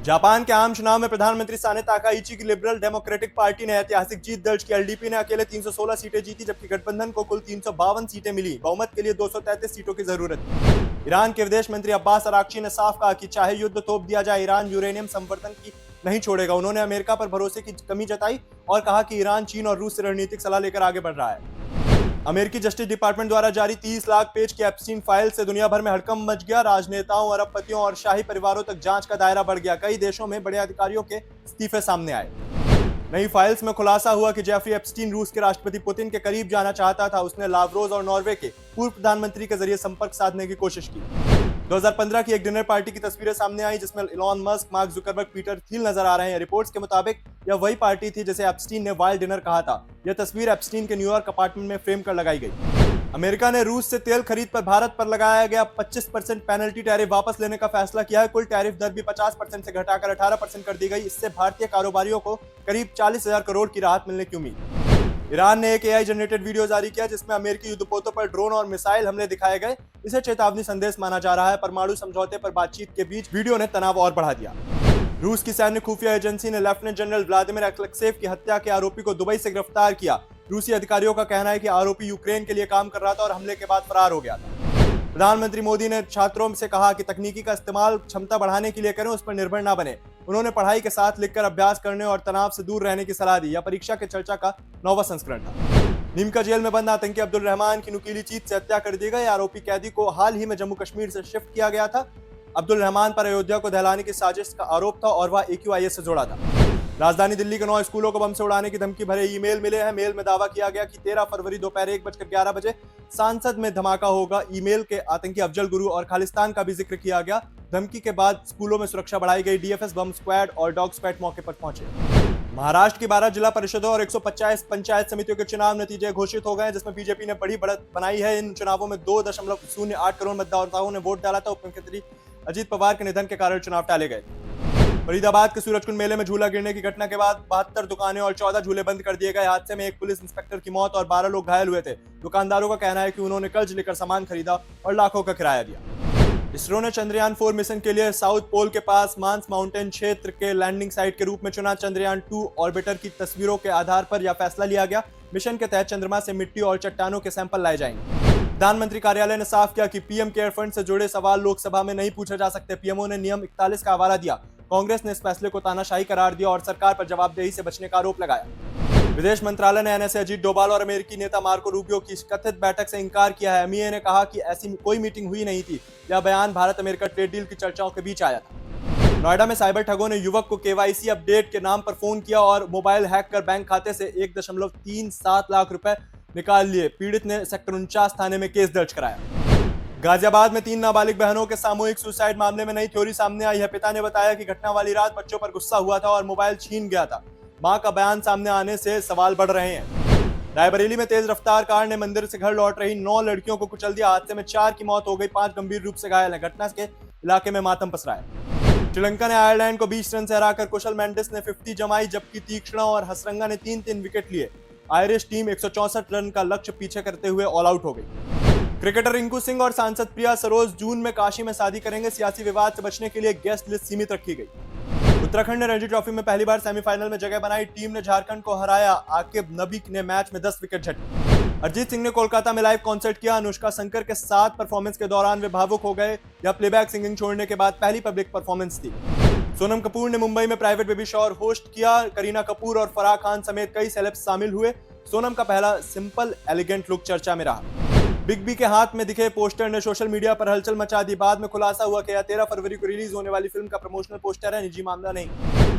Japan के आम चुनाव में प्रधानमंत्री साने ताकाइची की लिबरल डेमोक्रेटिक पार्टी ने ऐतिहासिक जीत दर्ज की। एलडीपी ने अकेले 316 सीटें जीती, जबकि गठबंधन को कुल 352 सीटें मिली। बहुमत के लिए 233 सीटों की जरूरत है। ईरान के विदेश मंत्री अब्बास अराक्ची ने साफ कहा कि चाहे युद्ध तोप दिया जाए, ईरान यूरेनियम संवर्धन की नहीं छोड़ेगा। उन्होंने अमेरिका पर भरोसे की कमी जताई और कहा कि ईरान चीन और रूस से रणनीतिक सलाह लेकर आगे बढ़ रहा है। अमेरिकी जस्टिस डिपार्टमेंट द्वारा जारी 30 लाख पेज की एप्स्टीन फाइल से दुनिया भर में हड़कंप मच गया। राजनेताओं, अरबपतियों और शाही परिवारों तक जांच का दायरा बढ़ गया। कई देशों में बड़े अधिकारियों के इस्तीफे सामने आए। नई फाइल्स में खुलासा हुआ कि जेफरी एप्स्टीन रूस के राष्ट्रपति पुतिन के करीब जाना चाहता था। उसने लावरोस और नॉर्वे के पूर्व प्रधानमंत्री के जरिए संपर्क साधने की कोशिश की। 2015 की एक डिनर पार्टी की तस्वीरें सामने आई, जिसमें Elon Musk, mark Zuckerberg, Peter Thiel नजर आ रहे हैं। रिपोर्ट्स के मुताबिक यह वही पार्टी थी जिसे एप्स्टीन ने वाइल्ड डिनर कहा था। यह तस्वीर एप्स्टीन के न्यूयॉर्क अपार्टमेंट में फ्रेम कर लगाई गई। अमेरिका ने रूस से तेल खरीद पर भारत पर लगाया गया 25% पेनल्टी टैरिफ वापस लेने का फैसला किया है। कुल टैरिफ दर भी 50% से घटाकर 18% कर दी गई। इससे भारतीय कारोबारियों को करीब 40,000 करोड़ की राहत मिलने की उम्मीद। ईरान ने एक एआई जनरेटेड वीडियो जारी किया, जिसमें अमेरिकी युद्धपोतों पर ड्रोन और मिसाइल हमले दिखाए गए। इसे चेतावनी संदेश माना जा रहा है। परमाणु समझौते पर बातचीत के बीच वीडियो ने तनाव और बढ़ा दिया। रूस की सैन्य खुफिया एजेंसी ने लेफ्टिनेंट जनरल व्लादिमीर एलेक्सेव की हत्या के आरोपी को दुबई से गिरफ्तार किया। रूसी अधिकारियों का कहना है कि आरोपी यूक्रेन के लिए काम कर रहा था और हमले के बाद फरार हो गया था। प्रधानमंत्री मोदी ने छात्रों से कहा कि तकनीकी का इस्तेमाल क्षमता बढ़ाने के लिए करें, उस पर निर्भर ना बने। उन्होंने पढ़ाई के साथ लिखकर अभ्यास करने और तनाव से दूर रहने की सलाह दी। यह परीक्षा के चर्चा का 9वां संस्करण था। नीमका जेल में बंद आतंकी अब्दुल रहमान की नुकीली चीट से हत्या कर दी गई। आरोपी कैदी को हाल ही में जम्मू कश्मीर से शिफ्ट किया गया था। अब्दुल रहमान पर अयोध्या को दहलाने की साजिश का आरोप था और वह AQIS से जोड़ा था। राजधानी दिल्ली के 9 स्कूलों को बम से उड़ाने की धमकी भरे ईमेल मिले हैं। मेल में दावा किया गया कि 13 फरवरी दोपहर 1:11 बजे सांसद में धमाका होगा। ईमेल के आतंकी अफजल गुरु और खालिस्तान का भी जिक्र किया गया। धमकी के बाद स्कूलों में सुरक्षा बढ़ाई गई। DFS बम स्क्वाड और डॉग स्क्वाड मौके पर पहुंचे। महाराष्ट्र की 12 जिला परिषदों और 150 पंचायत समितियों के चुनाव नतीजे घोषित हो गए, जिसमें बीजेपी ने बड़ी बढ़त बनाई है। इन चुनावों में 2.08 करोड़ मतदाताओं ने वोट डाला था। उपमुख्यमंत्री अजीत पवार के निधन के कारण चुनाव टाले गए। फरीदाबाद के सूरजकुंड मेले में झूला गिरने की घटना के बाद 72 दुकानें और 14 झूले बंद कर दिए गए। हादसे में एक पुलिस इंस्पेक्टर की मौत और 12 लोग घायल हुए थे। दुकानदारों का कहना है कि उन्होंने कर्ज लेकर सामान खरीदा और लाखों का किराया दिया। इसरो ने चंद्रयान 4 मिशन के लिए साउथ पोल के पास मांस माउंटेन क्षेत्र के लैंडिंग साइट के रूप में चुना। चंद्रयान 2 ऑर्बिटर की तस्वीरों के आधार पर यह फैसला लिया गया। मिशन के तहत चंद्रमा से मिट्टी और चट्टानों के सैंपल लाए जाएंगे। प्रधानमंत्री कार्यालय ने साफ किया कि पीएम केयर फंड से जुड़े सवाल लोकसभा में नहीं पूछे जा सकते। पीएमओ ने नियम 41 का हवाला दिया। कांग्रेस ने इस फैसले को तानाशाही करार दिया और सरकार पर जवाबदेही से बचने का आरोप लगाया। विदेश मंत्रालय ने NSA अजीत डोभाल और अमेरिकी नेता मार्को रूबियो की कथित बैठक से इंकार किया है। MEA ने कहा कि ऐसी कोई मीटिंग हुई नहीं थी। यह बयान भारत अमेरिका ट्रेड डील की चर्चाओं के बीच आया था। नोएडा में साइबर ठगों ने युवक को KYC अपडेट के नाम पर फोन किया और मोबाइल हैक कर बैंक खाते से 1.37 लाख रुपए निकाल लिए। पीड़ित ने सेक्टर 49 थाने में केस दर्ज कराया। गाजियाबाद में 3 नाबालिग बहनों के सामूहिक सुसाइड मामले में नई थ्योरी सामने आई है। पिता ने बताया कि घटना वाली रात बच्चों पर गुस्सा हुआ था और मोबाइल छीन गया था। मां का बयान सामने आने से सवाल बढ़ रहे हैं। रायबरेली में तेज रफ्तार कार ने मंदिर से घर लौट रही 9 लड़कियों को कुचल दिया। हादसे में 4 की मौत हो गई, 5 गंभीर रूप से घायल हैं। घटना के इलाके में मातम पसरा है। श्रीलंका ने आयरलैंड को 20 रन से हराकर कुशल मेंडिस ने 50 जमाई, जबकि तीक्ष्णा और हसरंगा ने 3-3 विकेट लिए। आयरिश टीम 164 रन का लक्ष्य पीछे करते हुए ऑल आउट हो गई। क्रिकेटर रिंकू सिंह और सांसद प्रिया सरोज जून में काशी में शादी करेंगे। सियासी विवाद से बचने के लिए गेस्ट लिस्ट सीमित रखी गई। उत्तराखंड ने रणजी ट्रॉफी में पहली बार सेमीफाइनल में जगह बनाई। टीम ने झारखंड को हराया। आकिब नबी ने मैच में 10 विकेट झटके। अरिजीत सिंह ने कोलकाता में लाइव कॉन्सर्ट किया। अनुष्का शंकर के साथ परफॉर्मेंस के दौरान वे भावुक हो गए। यह प्लेबैक सिंगिंग छोड़ने के बाद पहली पब्लिक परफॉर्मेंस थी। सोनम कपूर ने मुंबई में प्राइवेट बेबी शॉवर होस्ट किया। करीना कपूर और फराह खान समेत कई सेलेब्स शामिल हुए। सोनम का पहला सिंपल एलिगेंट लुक चर्चा में रहा। बिग बी के हाथ में दिखे पोस्टर ने सोशल मीडिया पर हलचल मचा दी। बाद में खुलासा हुआ कि यह 13 फरवरी को रिलीज होने वाली फिल्म का प्रमोशनल पोस्टर है, निजी मामला नहीं।